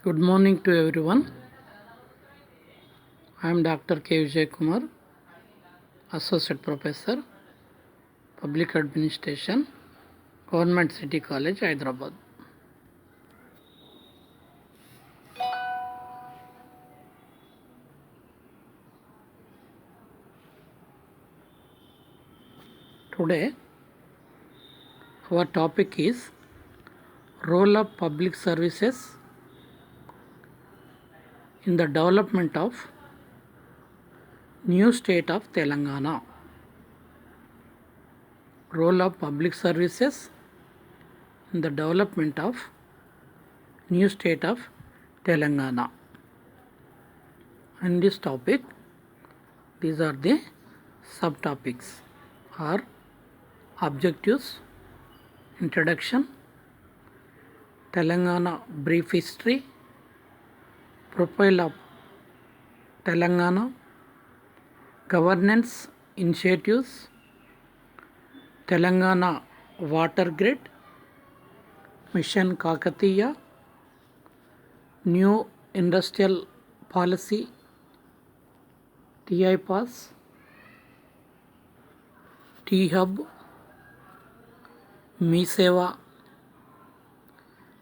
Good morning to everyone. I am Dr. K. Vijay Kumar, Associate Professor, Public Administration, Government City College, Hyderabad. Today, our topic is role of public services in the development of new state of Telangana. Role of public services in the development of new state of Telangana. In this topic, these are the subtopics or objectives, introduction, Telangana brief history, profile of Telangana, governance initiatives, Telangana water grid, Mission Kakatiya, new industrial policy, TI pass, T-Hub, Mi Seva,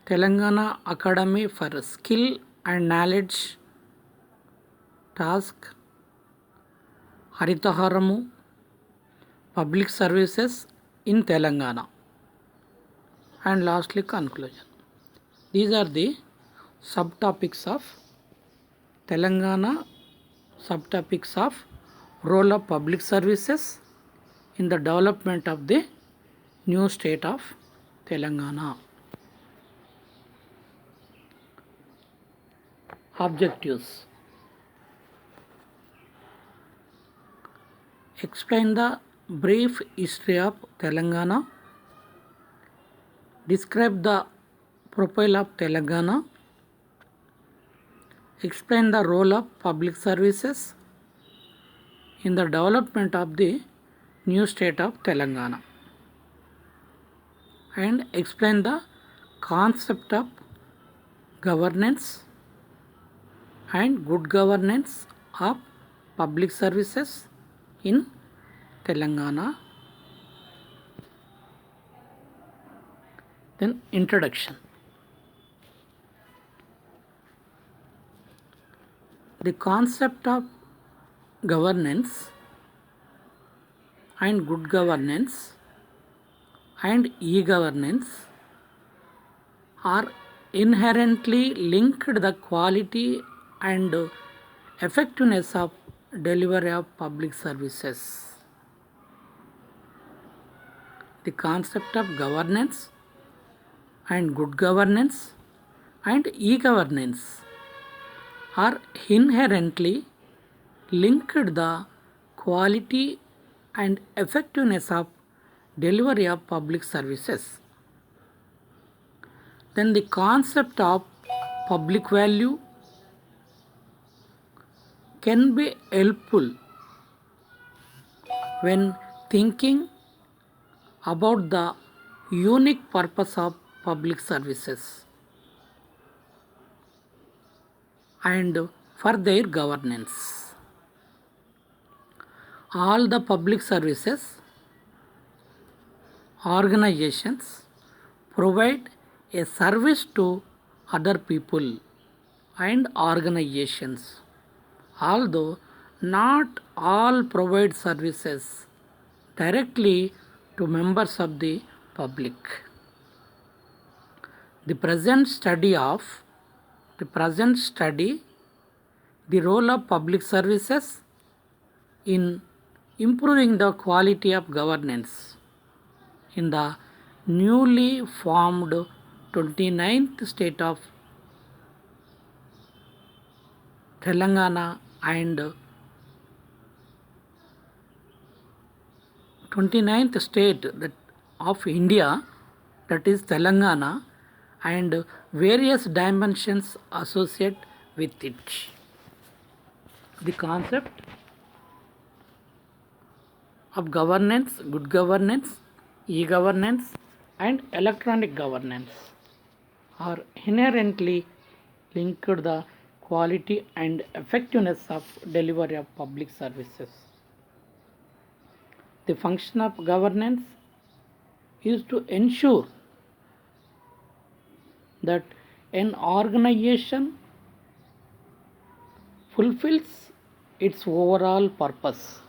Telangana Academy for Skill and Knowledge, Task, Haritaharamu, Public Services in Telangana, and lastly conclusion. These are the subtopics of Telangana, subtopics of role of public services in the development of the new state of Telangana. Objectives. Explain the brief history of Telangana. Describe the profile of Telangana. Explain the role of public services in the development of the new state of Telangana. And explain the concept of governance and good governance of public services in Telangana. Then introduction. The concept of governance and good governance and e-governance are inherently linked to the quality and effectiveness of delivery of public services. The concept of governance and good governance and e-governance are inherently linked to the quality and effectiveness of delivery of public services. Then the concept of public value can be helpful when thinking about the unique purpose of public services and for their governance. All the public services organizations provide a service to other people and organizations, although not all provide services directly to members of the public. The present study, the role of public services in improving the quality of governance in the newly formed 29th state of Telangana and 29th state of India, that is Telangana, and various dimensions associated with it. The concept of governance, good governance, e-governance and electronic governance are inherently linked the quality and effectiveness of delivery of public services. The function of governance is to ensure that an organization fulfills its overall purpose,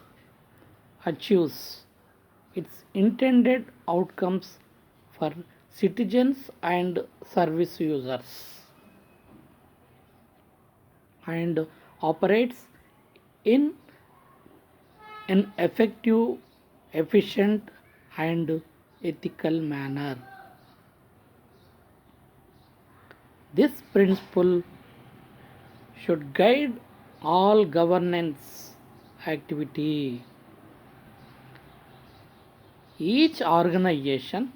achieves its intended outcomes for citizens and service users, and operates in an effective, efficient, and ethical manner. This principle should guide all governance activity. Each organization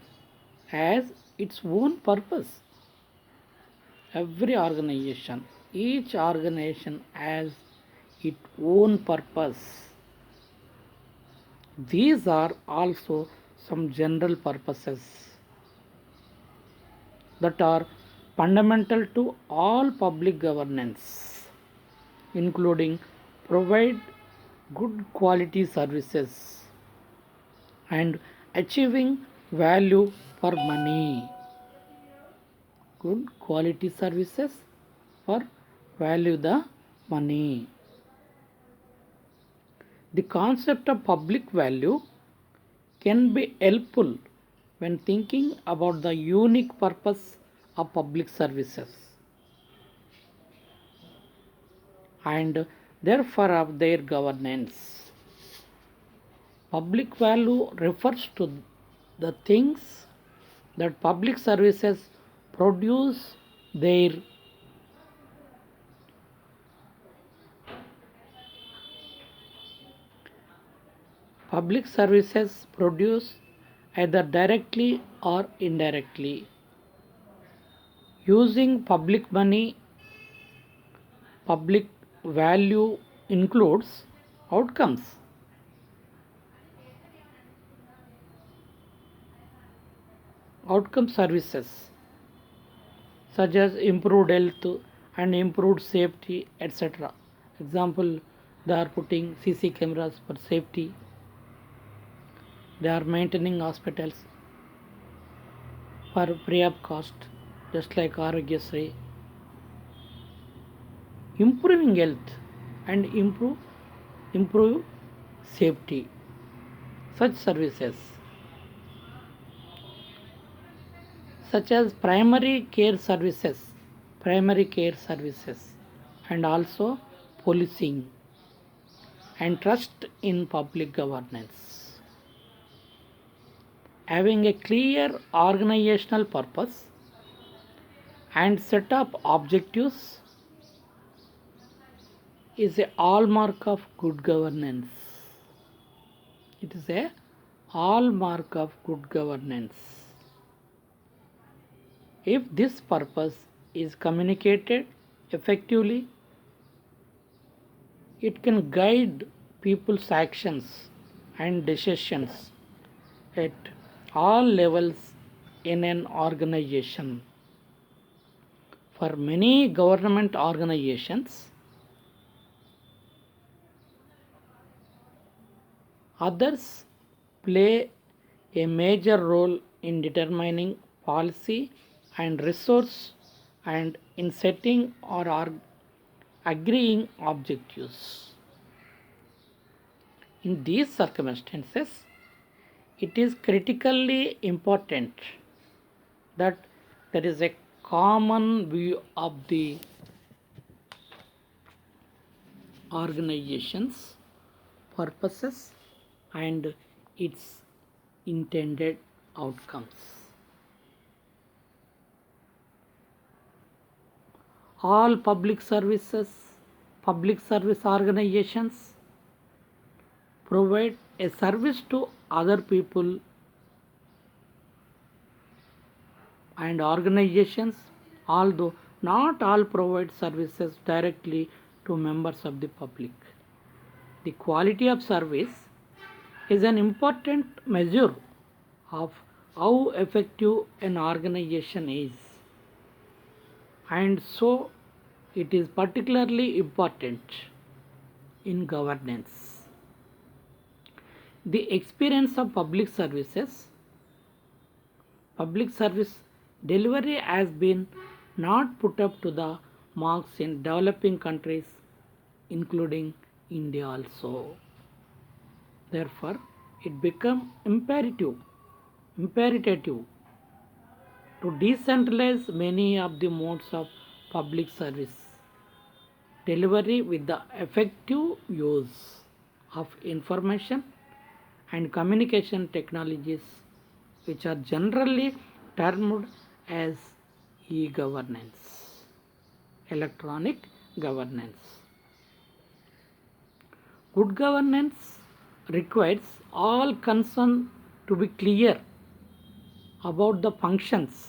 has its own purpose. Each organization has its own purpose. These are also some general purposes that are fundamental to all public governance, including provide good quality services and achieving value for money. Good quality services for value the money. The concept of public value can be helpful when thinking about the unique purpose of public services and therefore of their governance. Public value refers to the things that public services produce their public services produce either directly or indirectly. Using public money, public value includes outcomes. Outcome services such as improved health and improved safety, etc. Example, they are putting CC cameras for safety. They are maintaining hospitals for free of cost, just like Arogyasri. Improving health and improve safety. Such services such as primary care services, and also policing and trust in public governance. Having a clear organizational purpose and set of objectives is a hallmark of good governance. It is a hallmark of good governance. If this purpose is communicated effectively, it can guide people's actions and decisions at all levels in an organization. For many government organizations, others play a major role in determining policy and resource and in setting or agreeing objectives. In these circumstances, it is critically important that there is a common view of the organization's purposes and its intended outcomes. All public service organizations provide a service to other people and organizations, although not all provide services directly to members of the public. The quality of service is an important measure of how effective an organization is, and so it is particularly important in governance. The experience of public service delivery has been not put up to the marks in developing countries, including India also. Therefore, it became imperative to decentralize many of the modes of public service delivery with the effective use of information and communication technologies, which are generally termed as e-governance, electronic governance. Good governance requires all concerned to be clear about the functions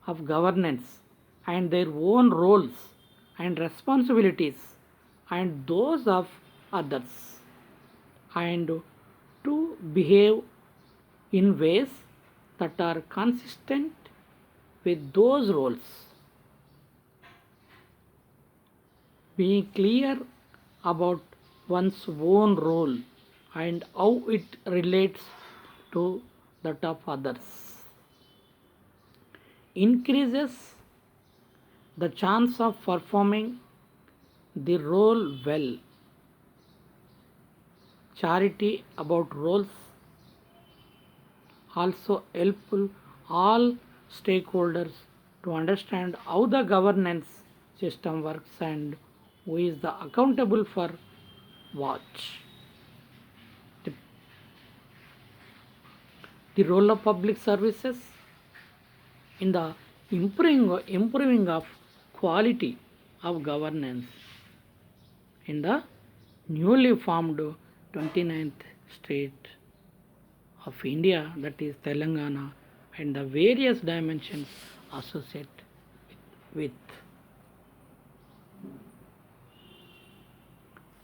of governance and their own roles and responsibilities and those of others, and to behave in ways that are consistent with those roles. Being clear about one's own role and how it relates to that of others increases the chance of performing the role well. Charity about roles also helpful all stakeholders to understand how the governance system works and who is the accountable for what. The, the role of public services in the improving of quality of governance in the newly formed 29th state of India, that is Telangana, and the various dimensions associated with.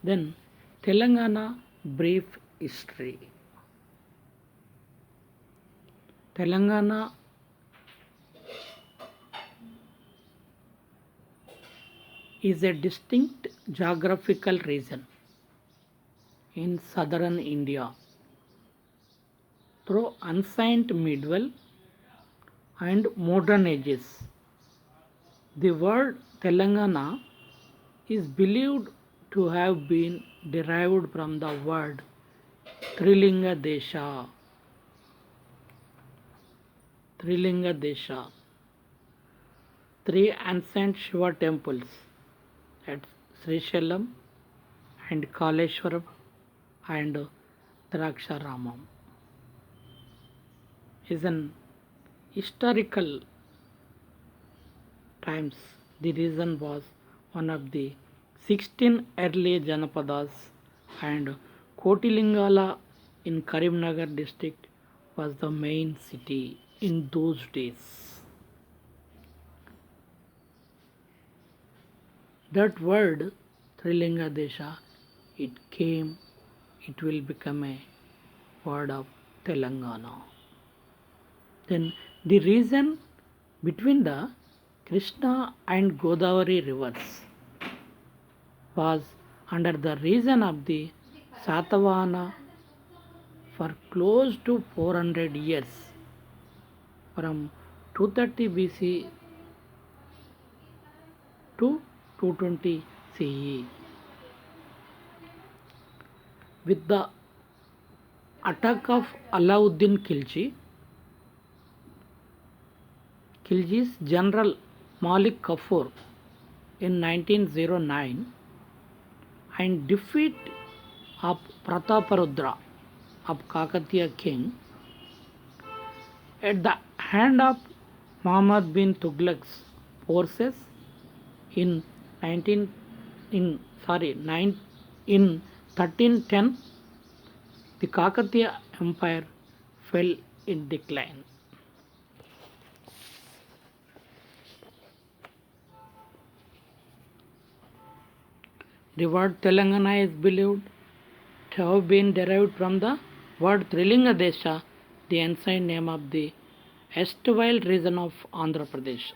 Then Telangana brief history. Telangana is a distinct geographical region in southern India through ancient medieval and modern ages. The word Telangana is believed to have been derived from the word Trilinga Desha. Trilinga Desha. Three ancient Shiva temples at Srisailam and Kaleshwaram and Draksharamam is an historical times the region was one of the 16 early Janapadas, and Kotilingala in Karimnagar district was the main city in those days. That word Trilinga Desha, it will become a word of Telangana. Then the region between the Krishna and Godavari rivers was under the region of the Satavahana for close to 400 years, from 230 BC to 220 CE. With the attack of Alauddin Khilji's general Malik Kafur in 1909 and defeat of Prataparudra of Kakatiya king at the hand of Muhammad bin Tughlaq's forces in 1310, the Kakatiya Empire fell in decline. The word Telangana is believed to have been derived from the word Trilinga Desha, the ancient name of the erstwhile region of Andhra Pradesh,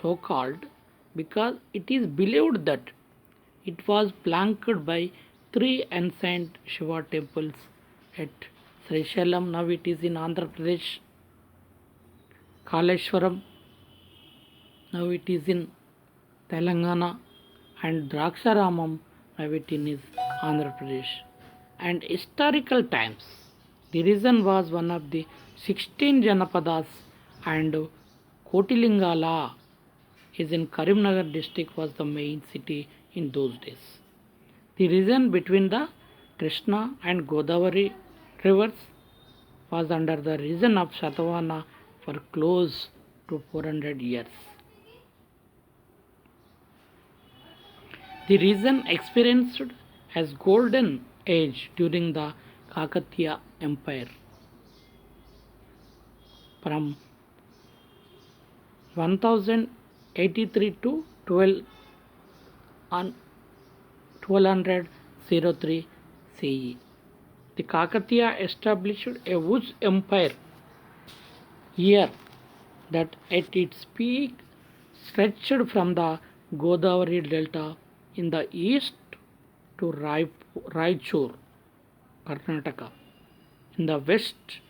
so called because it is believed that it was flanked by three ancient Shiva temples at Srisailam, now it is in Andhra Pradesh, Kaleshwaram, now it is in Telangana, and Draksharamam, now it is Andhra Pradesh. And historical times, the reason was one of the 16 Janapadas, and Kotilingala is in Karimnagar district was the main city in those days. The region between the Krishna and Godavari rivers was under the region of Satavahana for close to 400 years. The region experienced as golden age during the Kakatiya Empire from 1083 to 1203 CE. The Kakatiya established a huge empire here that at its peak stretched from the Godavari Delta in the east to Raichur, Karnataka, in the west,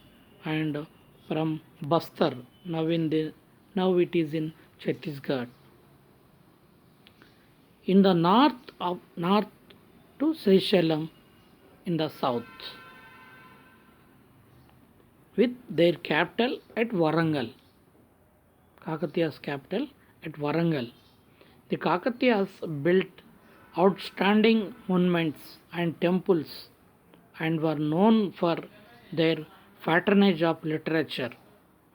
and from Bastar, now it is in Chhattisgarh. In the north to Srisailam in the south, with their capital at Warangal, Kakatiya's capital at Warangal. The Kakatiyas built outstanding monuments and temples and were known for their patronage of literature.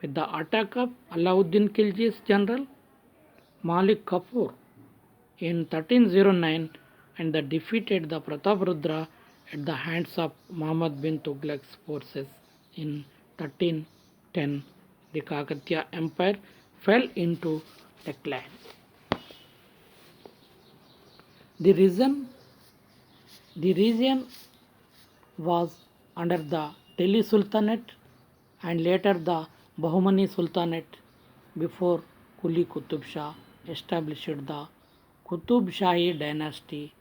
With the attack of Alauddin Khilji's general Malik Kafur in 1309 and the defeated the Prataprudra at the hands of Muhammad bin Tughlaq's forces in 1310, the Kakatiya Empire fell into decline. The region was under the Delhi Sultanate and later the Bahmani Sultanate before Quli Qutub Shah established the Qutub Shahi dynasty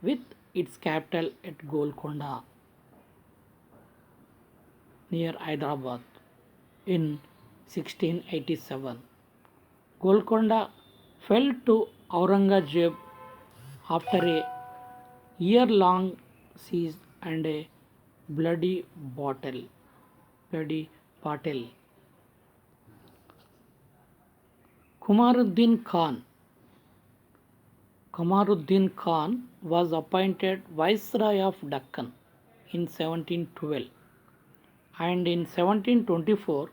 with its capital at Golconda near Hyderabad in 1687. Golconda fell to Aurangzeb after a year-long siege and a bloody battle. Kamaruddin Khan was appointed Viceroy of Deccan in 1712, and in 1724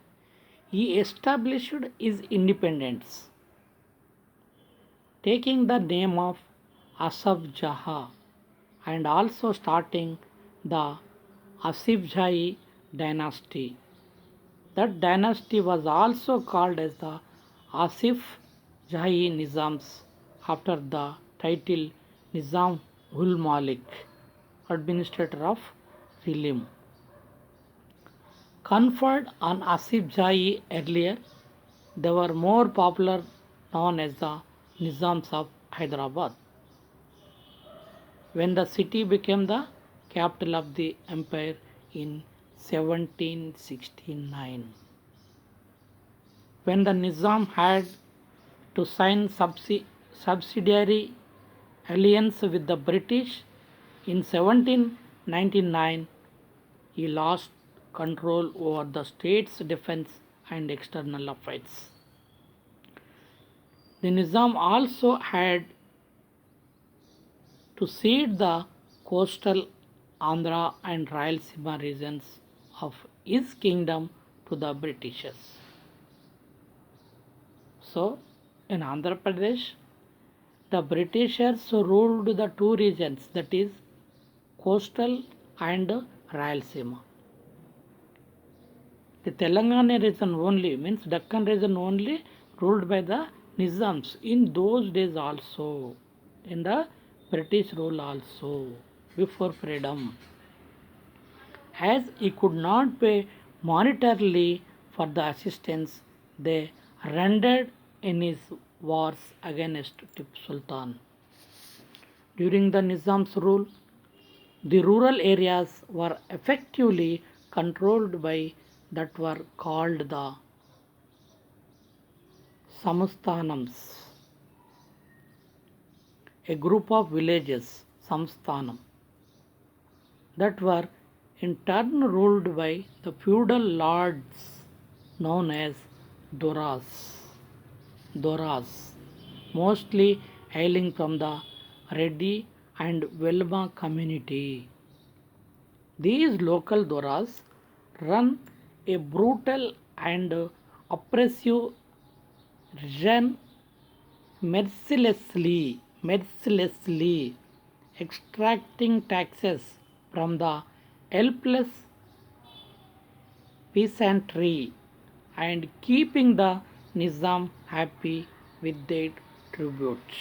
he established his independence, taking the name of Asaf Jaha and also starting the Asif dynasty. That dynasty was also called as the Asif Jahi Nizams after the title Nizam ul Malik, administrator of realm, conferred on Asif Jahi earlier. They were more popular known as the Nizams of Hyderabad. When the city became the capital of the empire in 1769. When the Nizam had to sign subsidiary alliance with the British in 1799, he lost control over the state's defense and external affairs. The Nizam also had to cede the coastal Andhra and Rayalaseema regions of his kingdom to the Britishers. So, in Andhra Pradesh, the Britishers ruled the two regions, that is coastal and Rayalaseema. The Telangana region only, means Deccan region only, ruled by the Nizams in those days also, in the British rule also, before freedom. As he could not pay monetarily for the assistance they rendered in his wars against Tipu Sultan. During the Nizam's rule, the rural areas were effectively controlled by that were called the Samsthanams, a group of villages, Samsthanam, that were in turn ruled by the feudal lords known as Doras. Doras, mostly hailing from the Reddy and Velma community. These local Doras run a brutal and oppressive regime mercilessly extracting taxes from the helpless peasantry and keeping the Nizam happy with their tributes.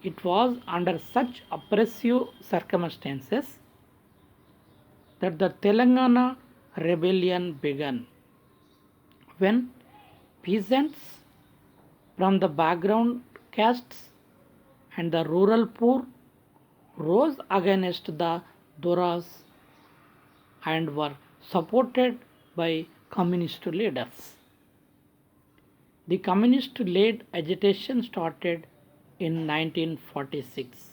It was under such oppressive circumstances that the Telangana rebellion began, when peasants from the background castes and the rural poor rose against the Doras and were supported by communist leaders. The communist led agitation started in 1946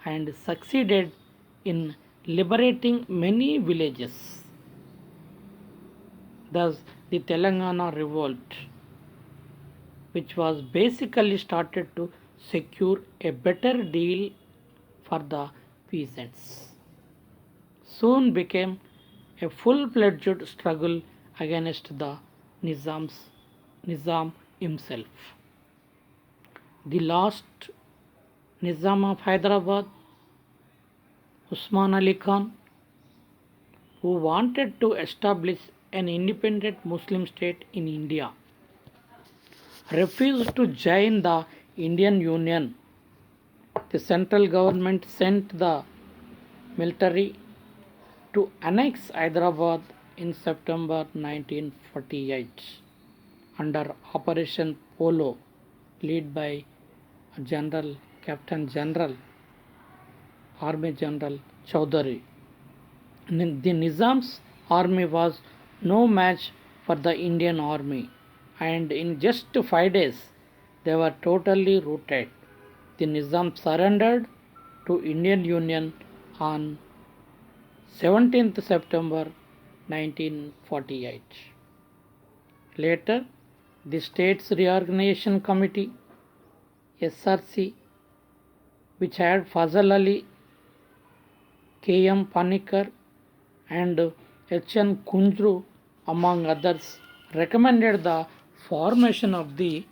and succeeded in liberating many villages. Thus, the Telangana revolt, which was basically started to secure a better deal for the peasants, soon became a full-fledged struggle against the Nizam himself. The last Nizam of Hyderabad, Usman Ali Khan, who wanted to establish an independent Muslim state in India, refused to join the Indian Union. The central government sent the military to annex Hyderabad in September 1948 under Operation Polo, led by Captain General Army General Chaudhary. The Nizam's army was no match for the Indian army, and in just 5 days they were totally routed. The Nizam surrendered to Indian Union on 17th September 1948. Later, the States Reorganization Committee (SRC), which had Fazal Ali, K.M. Panikkar and H.N. Kunjru among others, recommended the formation of the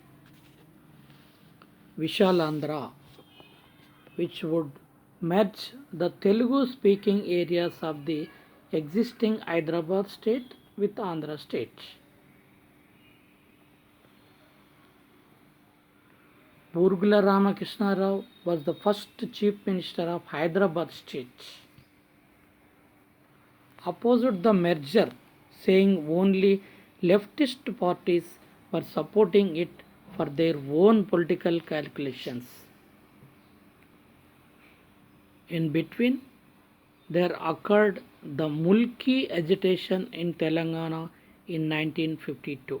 Vishalandhra, which would merge the Telugu-speaking areas of the existing Hyderabad state with Andhra state. Burgula Ramakrishna Rao was the first Chief Minister of Hyderabad state. Opposed the merger, saying only leftist parties were supporting it for their own political calculations. In between, there occurred the Mulki agitation in Telangana in 1952,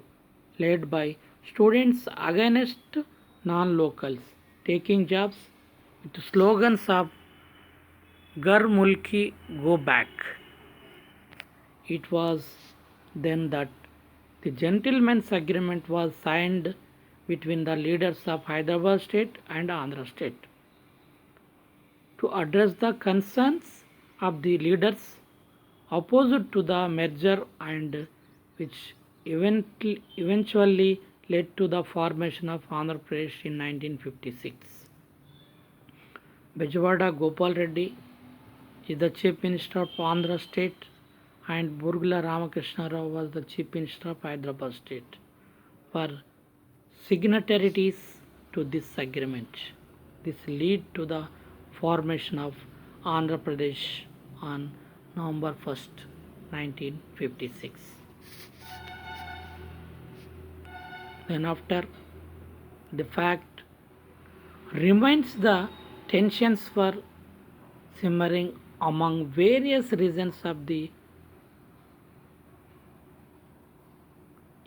led by students against non-locals taking jobs with slogans of Gar Mulki, go back. It was then that the gentleman's agreement was signed between the leaders of Hyderabad state and Andhra state to address the concerns of the leaders opposed to the merger, and which eventually led to the formation of Andhra Pradesh in 1956. Bejwada Gopal Reddy is the Chief Minister of Andhra state, and Burgula Ramakrishna Rao was the Chief Minister of Hyderabad state, were signatories to this agreement. This led to the formation of Andhra Pradesh on November 1st, 1956. Then after The fact remains the tensions were simmering among various regions of the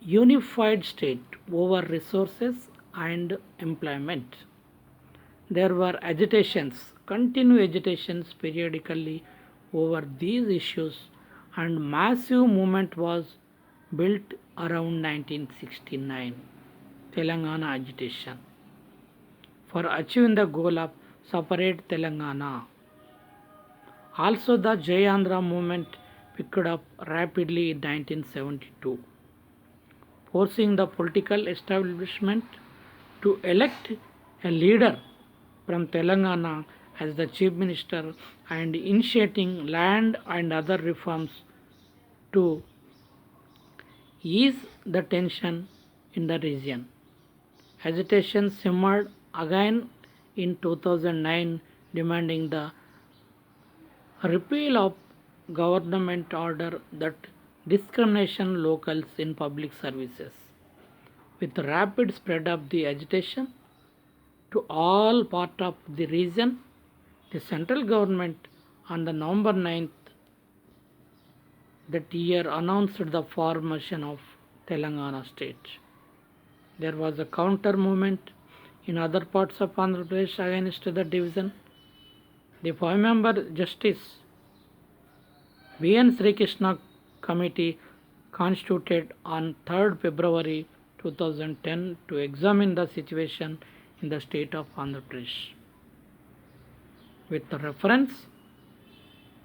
unified state over resources and employment. There were agitations, continued agitations periodically over these issues, and massive movement was built around 1969 Telangana agitation for achieving the goal of separate Telangana. Also, the Jai Andhra movement picked up rapidly in 1972, forcing the political establishment to elect a leader from Telangana as the chief minister and initiating land and other reforms to ease the tension in the region. Agitation simmered again in 2009, demanding the repeal of government order that discrimination locals in public services. With rapid spread of the agitation to all part of the region, the central government on the November 9th that year announced the formation of Telangana state. There was a counter movement in other parts of Andhra Pradesh against the division. The five-member Justice V.N. Sri Krishna Committee constituted on 3rd February 2010 to examine the situation in the state of Andhra Pradesh. With reference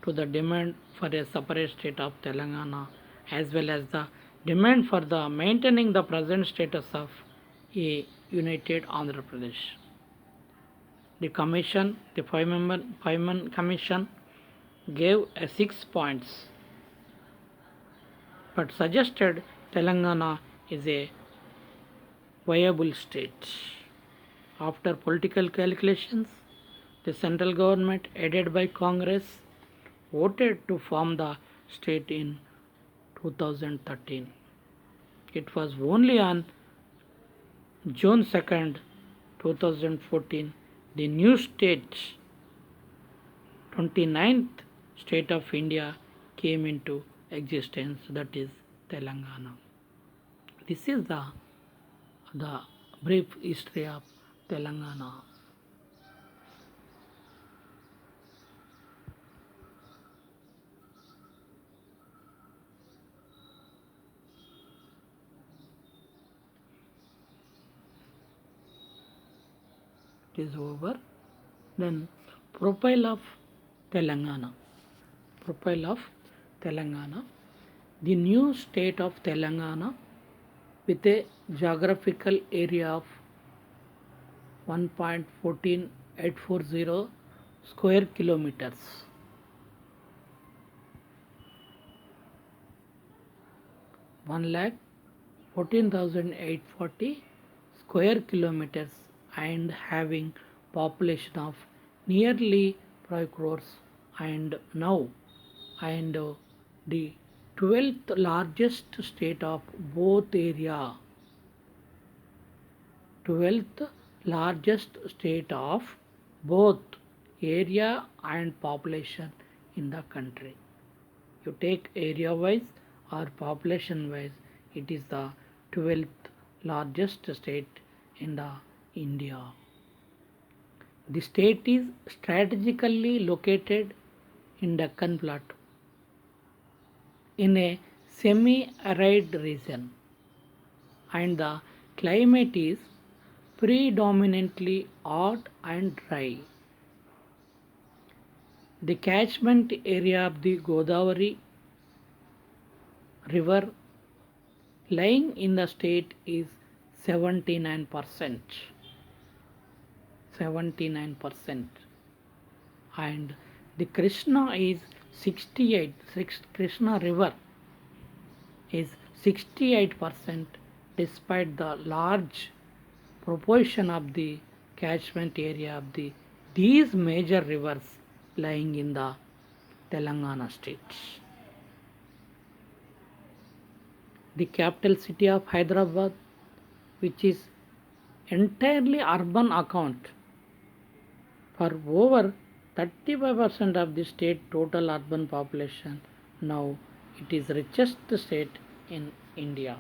to the demand for a separate state of Telangana as well as the demand for the maintaining the present status of a united Andhra Pradesh. The commission, the five-man commission gave 6 points but suggested Telangana is a viable state. After political calculations, the central government, aided by Congress, voted to form the state in 2013. It was only on June 2nd, 2014, the new state, 29th state of India, came into existence, that is Telangana. This is the brief history of Telangana. It is over. Then profile of Telangana. Profile of Telangana. The new state of Telangana with a geographical area of 1.14840 square kilometers. One lakh 14,840 square kilometers and having population of nearly 5 crores and now the 12th largest state of both area. 12th largest state of both area and population in the country. You take area wise or population wise, it is the 12th largest state in the India. The state is strategically located in Deccan Plateau in a semi-arid region, and the climate is predominantly hot and dry. The catchment area of the Godavari river lying in the state is 79%. 79%. And the Krishna is 68. Krishna river is 68% despite the large proportion of the catchment area of these major rivers lying in the Telangana state. The capital city of Hyderabad, which is entirely urban account for over 35% of the state total urban population. Now it is richest state in India.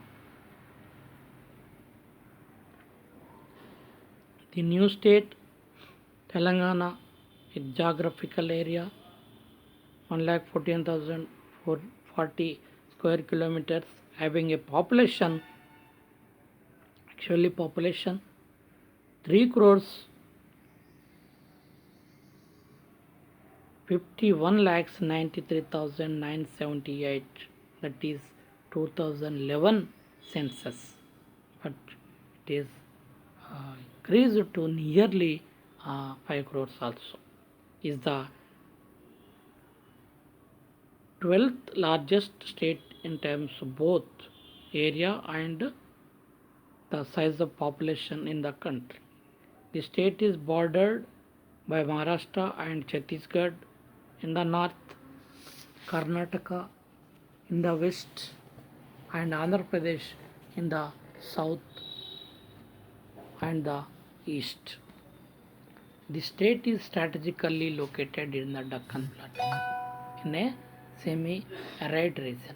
The new state Telangana, its geographical area 1,14,440 square kilometers, having a population 3 crores 51 lakhs 93,978, that is 2011 census, but it is increased to nearly 5 crores also. Is the 12th largest state in terms of both area and the size of population in the country. The state is bordered by Maharashtra and Chhattisgarh in the north, Karnataka in the west, and Andhra Pradesh in the south and the east. The state is strategically located in the Deccan Plateau in a semi-arid region.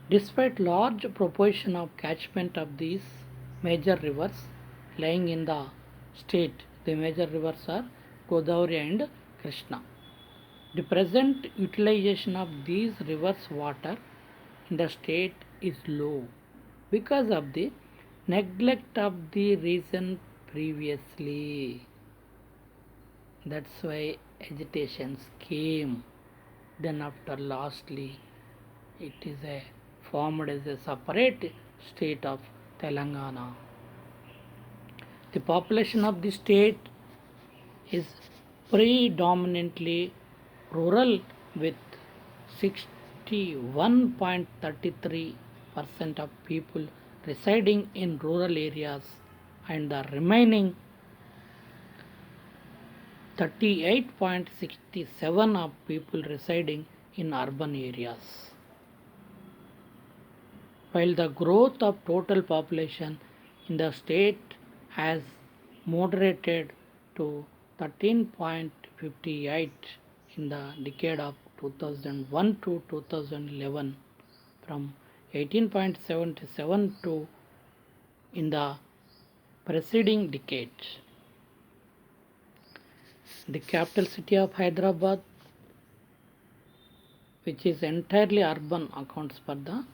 Despite large proportion of catchment of these major rivers lying in the state, the major rivers are Godavari and Krishna. The present utilization of these rivers' water in the state is low because of the neglect of the region previously. That's why agitations came. Then after lastly it is formed as a separate state of Telangana. The population of the state is predominantly rural with 61.33% of people residing in rural areas and the remaining 38.67% of people residing in urban areas. While the growth of total population in the state has moderated to 13.58 in the decade of 2001 to 2011 from 18.77 to in the preceding decade. The capital city of Hyderabad, which is entirely urban, accounts for the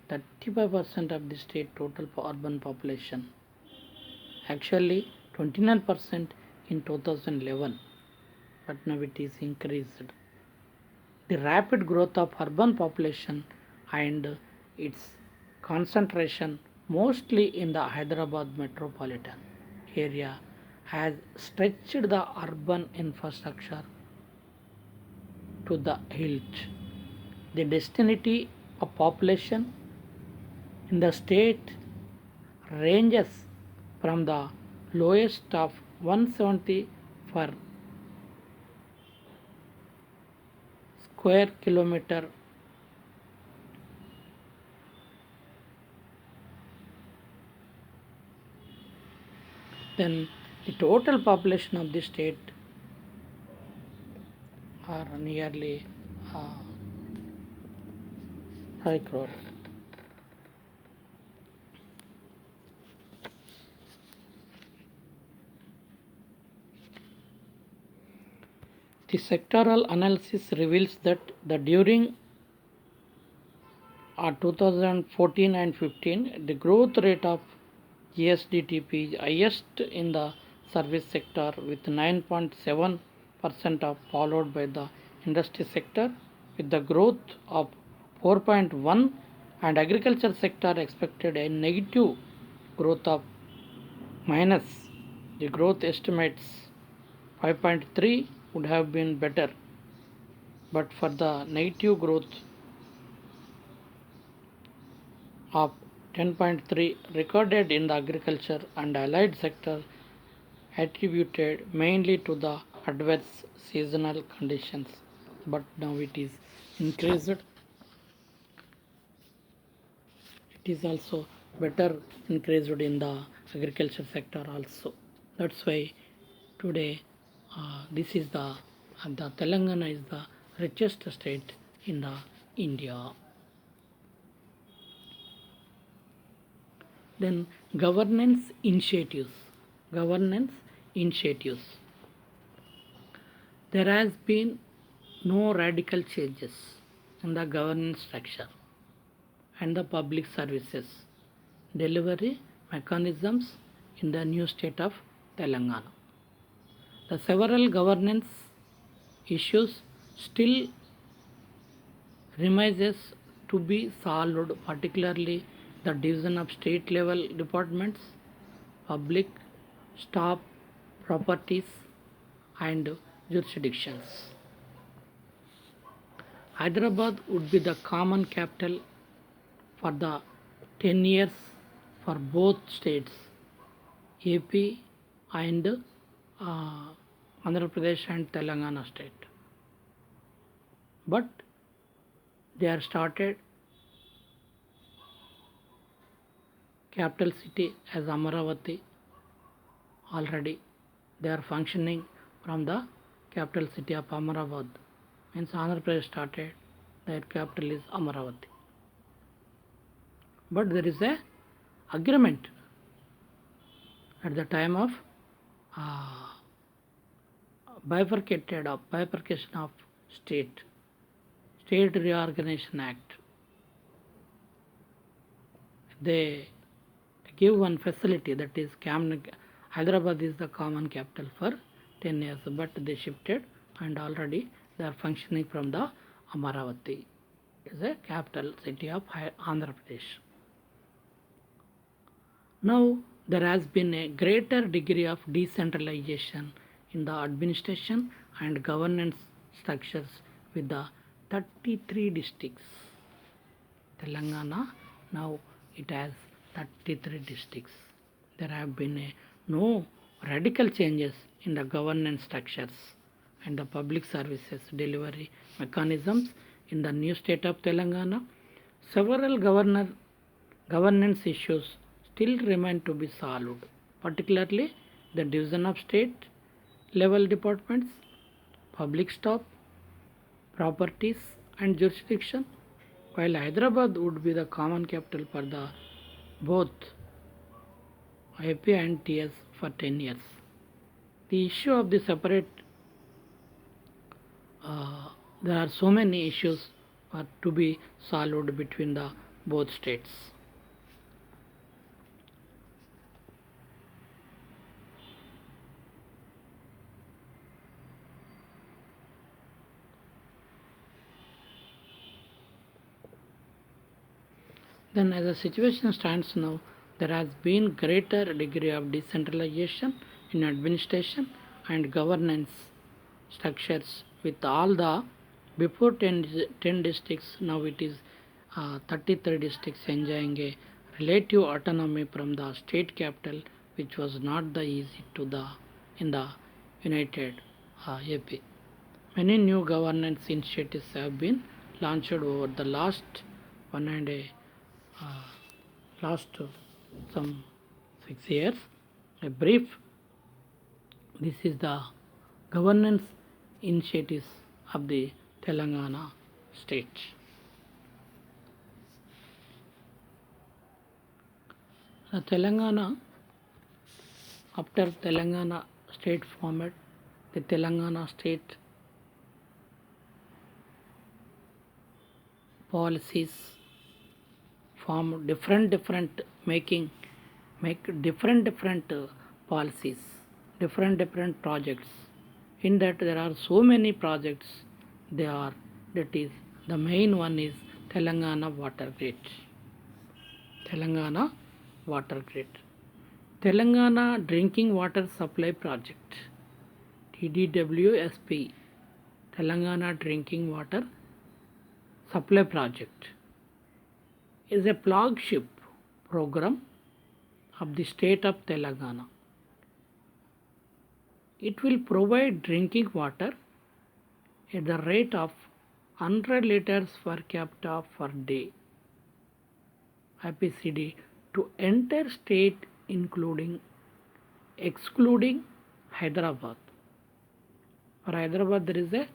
35% of the state total urban population. Actually 29% in 2011, but now it is increased. The rapid growth of urban population and its concentration mostly in the Hyderabad metropolitan area has stretched the urban infrastructure to the hilt. The density of population in the state ranges from the lowest of 170 per square kilometer then the total population of the state are nearly 5 crores. The sectoral analysis reveals that during 2014 and 15, the growth rate of GSDTP is highest in the service sector with 9.7% followed by the industry sector with the growth of 4.1 and agriculture sector expected a negative growth of minus. The growth estimates 5.3 would have been better, but for the negative growth of 10.3 recorded in the agriculture and allied sector attributed mainly to the adverse seasonal conditions but now it is increased. It is also better increased in the agriculture sector also. That's why today this is the Telangana is the richest state in the India. Then governance initiatives. Governance initiatives. There has been no radical changes in the governance structure and the public services delivery mechanisms in the new state of Telangana. The several governance issues still remains to be solved, particularly the division of state level departments, public staff, properties, and jurisdictions. Hyderabad would be the common capital for the 10 years for both states, AP and Andhra Pradesh and Telangana state. But they are started capital city as Amaravati already. They are functioning from the capital city of Ahmedabad. Means Andhra Pradesh started, their capital is Amaravati. But there is a agreement at the time of bifurcation of state Reorganization Act. They give one facility, that is Hyderabad is the common capital for 10 years, but they shifted and already they are functioning from the Amaravati is a capital city of Andhra Pradesh. Now there has been a greater degree of decentralization in the administration and governance structures with the 33 districts. Telangana now it has 33 districts. There have been no radical changes in the governance structures and the public services delivery mechanisms in the new state of Telangana. Several governance issues still remain to be solved, particularly the division of state level departments, public staff, properties and jurisdiction, while Hyderabad would be the common capital for the both AP and TS for 10 years. The issue of the separate, there are so many issues to be solved between the both states. Then as the situation stands now, there has been greater degree of decentralization in administration and governance structures with all the before 10 districts, now it is 33 districts enjoying a relative autonomy from the state capital, which was not the easy to the in the United AP. Many new governance initiatives have been launched over the last some 6 years. A brief, this is the governance initiatives of the Telangana state. Telangana, after Telangana state formed, the Telangana state policies form different make different policies, different projects. In that there are so many projects. That is the main one is Telangana water grid. Telangana water grid. Telangana drinking water supply project. TDWSP. Telangana drinking water supply project is a flagship program of the state of Telangana. It will provide drinking water at the rate of 100 liters per capita per day IPCD to entire state excluding Hyderabad. For Hyderabad there is a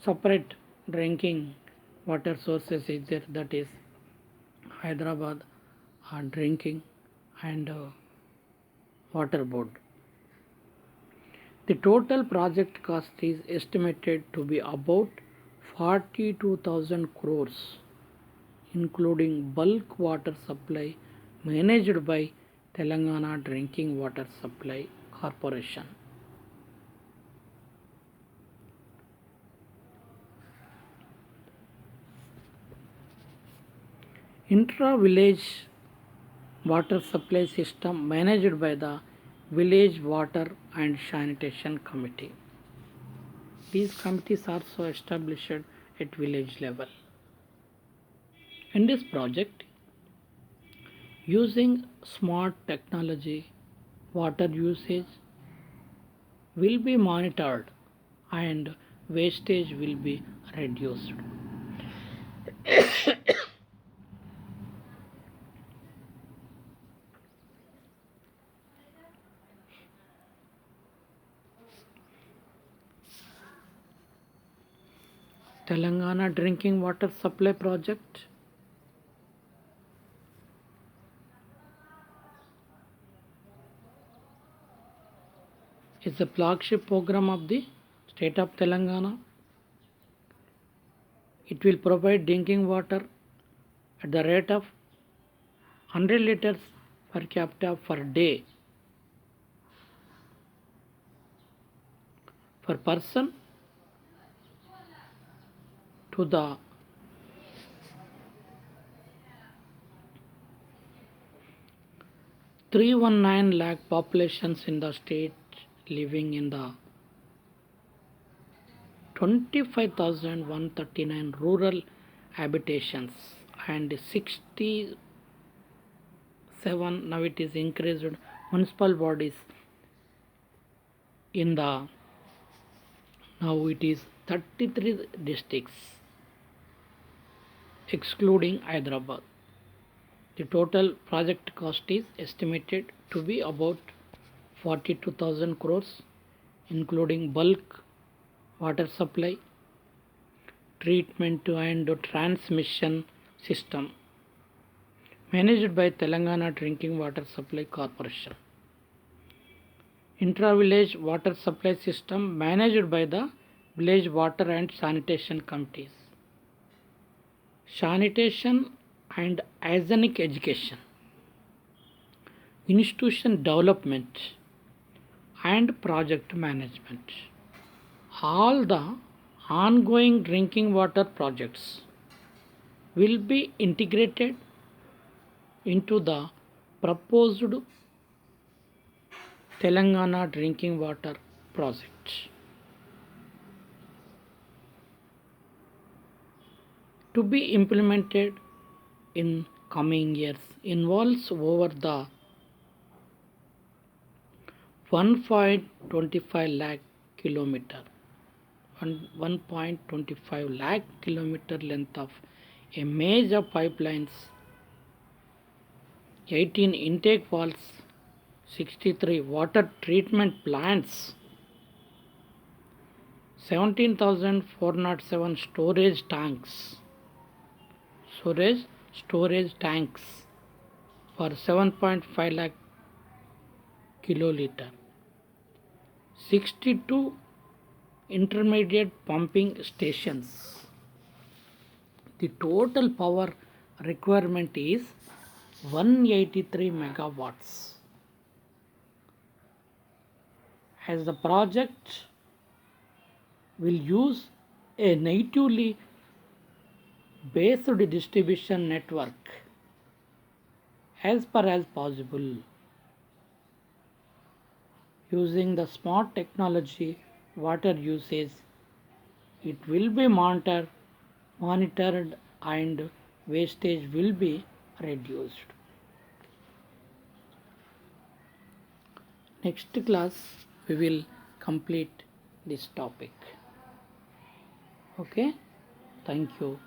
separate drinking water sources is there, that is Hyderabad drinking and water board. The total project cost is estimated to be about 42,000 crores, including bulk water supply managed by Telangana Drinking Water Supply Corporation. Intra-village water supply system managed by the Village Water and Sanitation Committee. These committees are also established at village level. In this project, using smart technology, water usage will be monitored and wastage will be reduced. Telangana Drinking Water Supply Project is the flagship program of the state of Telangana. It will provide drinking water at the rate of 100 liters per capita per day per person to the 319 lakh populations in the state living in the 25,139 rural habitations and 67, now it is increased, municipal bodies in the, now it is 33 districts excluding Hyderabad. The total project cost is estimated to be about 42,000 crores, including bulk water supply, treatment and transmission system managed by Telangana Drinking Water Supply Corporation. Intra-village water supply system managed by the Village Water and Sanitation Committees. Sanitation and hygienic education, institution development and project management. All the ongoing drinking water projects will be integrated into the proposed Telangana Drinking Water Project. To be implemented in coming years involves over the 1.25 lakh kilometer 1.25 lakh kilometer length of a major pipelines, 18 intake walls, 63 water treatment plants, 17,407 storage tanks for 7.5 lakh kiloliter, 62 intermediate pumping stations. The total power requirement is 183 megawatts. As the project will use a natively based distribution network as far as possible. Using the smart technology water usage, it will be monitored and wastage will be reduced. Next class we will complete this topic. Okay, thank you.